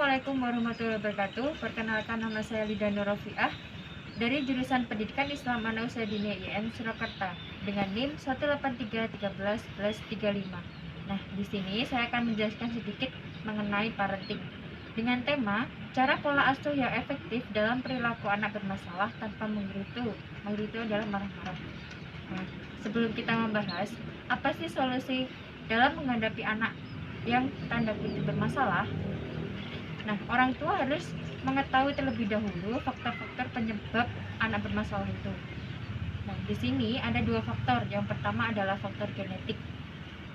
Assalamualaikum warahmatullahi wabarakatuh. Perkenalkan, nama saya Lida Nurafiah dari jurusan Pendidikan Islam Anak Usia Dini IN Surakarta dengan NIM 18313/35. Nah, di sini saya akan menjelaskan sedikit mengenai parenting dengan tema cara pola asuh yang efektif dalam perilaku anak bermasalah tanpa menggerutu. Menggerutu adalah marah-marah. Nah, sebelum kita membahas apa sih solusi dalam menghadapi anak yang tanda kutip bermasalah, nah, orang tua harus mengetahui terlebih dahulu faktor-faktor penyebab anak bermasalah itu. Nah, di sini ada dua faktor. Yang pertama adalah faktor genetik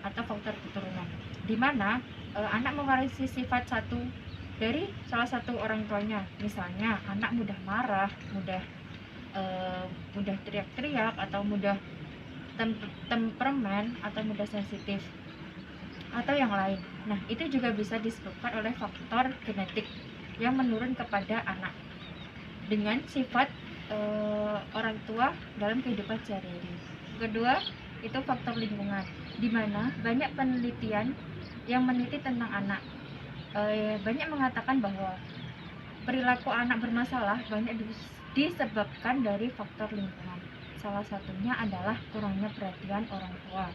atau faktor keturunan, di mana anak mewarisi sifat satu dari salah satu orang tuanya. Misalnya, anak mudah marah, mudah teriak-teriak, atau mudah temperamen, atau mudah sensitif, atau yang lain. Nah, itu juga bisa disebabkan oleh faktor genetik yang menurun kepada anak dengan sifat orang tua dalam kehidupan sehari-hari. Kedua, itu faktor lingkungan, di mana banyak penelitian yang meneliti tentang anak banyak mengatakan bahwa perilaku anak bermasalah banyak disebabkan dari faktor lingkungan. Salah satunya adalah kurangnya perhatian orang tua.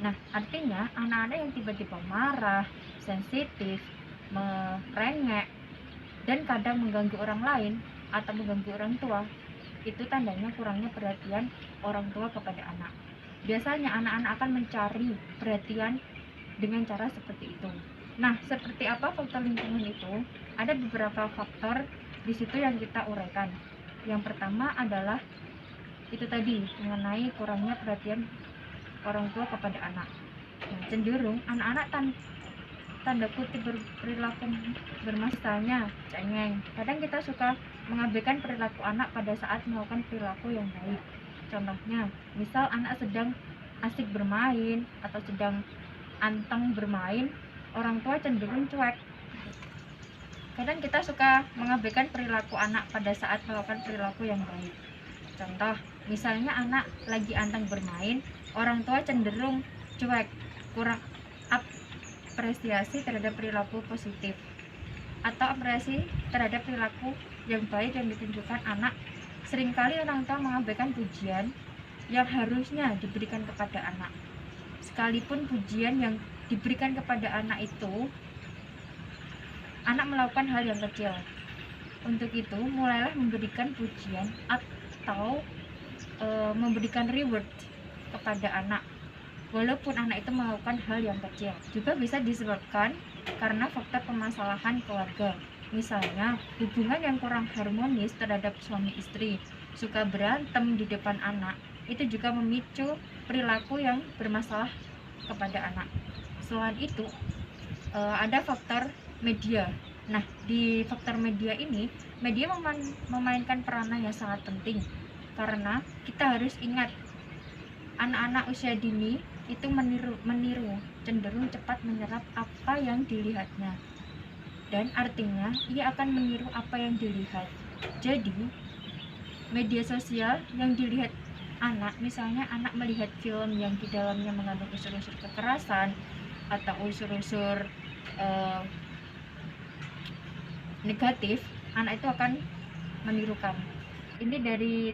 Nah, artinya anak-anak yang tiba-tiba marah, sensitif, merengek, dan kadang mengganggu orang lain atau mengganggu orang tua, itu tandanya kurangnya perhatian orang tua kepada anak. Biasanya anak-anak akan mencari perhatian dengan cara seperti itu. Nah, seperti apa faktor lingkungan itu? Ada beberapa faktor di situ yang kita uraikan. Yang pertama adalah itu tadi, mengenai kurangnya perhatian orang tua kepada anak. Nah, cenderung anak-anak tanda kutip berperilaku bermasalahnya cengeng. Kadang kita suka mengabaikan perilaku anak pada saat melakukan perilaku yang baik. Contohnya, misal anak sedang asik bermain atau sedang anteng bermain, orang tua cenderung cuek. Kadang kita suka mengabaikan perilaku anak pada saat melakukan perilaku yang baik. Contoh, misalnya anak lagi anteng bermain, orang tua cenderung cuek, kurang apresiasi terhadap perilaku positif, atau apresiasi terhadap perilaku yang baik yang ditunjukkan anak. Seringkali orang tua mengabaikan pujian yang harusnya diberikan kepada anak. Sekalipun pujian yang diberikan kepada anak itu, anak melakukan hal yang kecil. Untuk itu, mulailah memberikan pujian atau memberikan reward kepada anak, walaupun anak itu melakukan hal yang kecil. Juga bisa disebabkan karena faktor permasalahan keluarga. Misalnya, hubungan yang kurang harmonis terhadap suami istri, suka berantem di depan anak, itu juga memicu perilaku yang bermasalah kepada anak. Selain itu, ada faktor media. Nah, di faktor media ini, media memainkan peranan yang sangat penting, karena kita harus ingat, anak-anak usia dini itu meniru, cenderung cepat menyerap apa yang dilihatnya, dan artinya ia akan meniru apa yang dilihat. Jadi, media sosial yang dilihat anak, misalnya anak melihat film yang di dalamnya mengandung unsur-unsur kekerasan atau unsur-unsur negatif, anak itu akan menirukan. Ini dari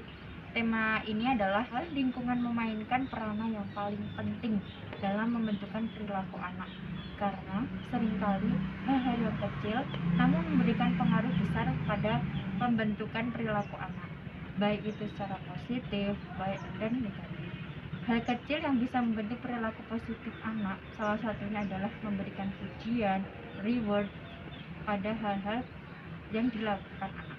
tema ini adalah lingkungan memainkan peranan yang paling penting dalam membentukkan perilaku anak, karena seringkali hal-hal yang kecil namun memberikan pengaruh besar pada pembentukan perilaku anak, baik itu secara positif, baik dan negatif. Hal kecil yang bisa membentuk perilaku positif anak, salah satunya adalah memberikan pujian, reward pada hal-hal yang dilakukan anak.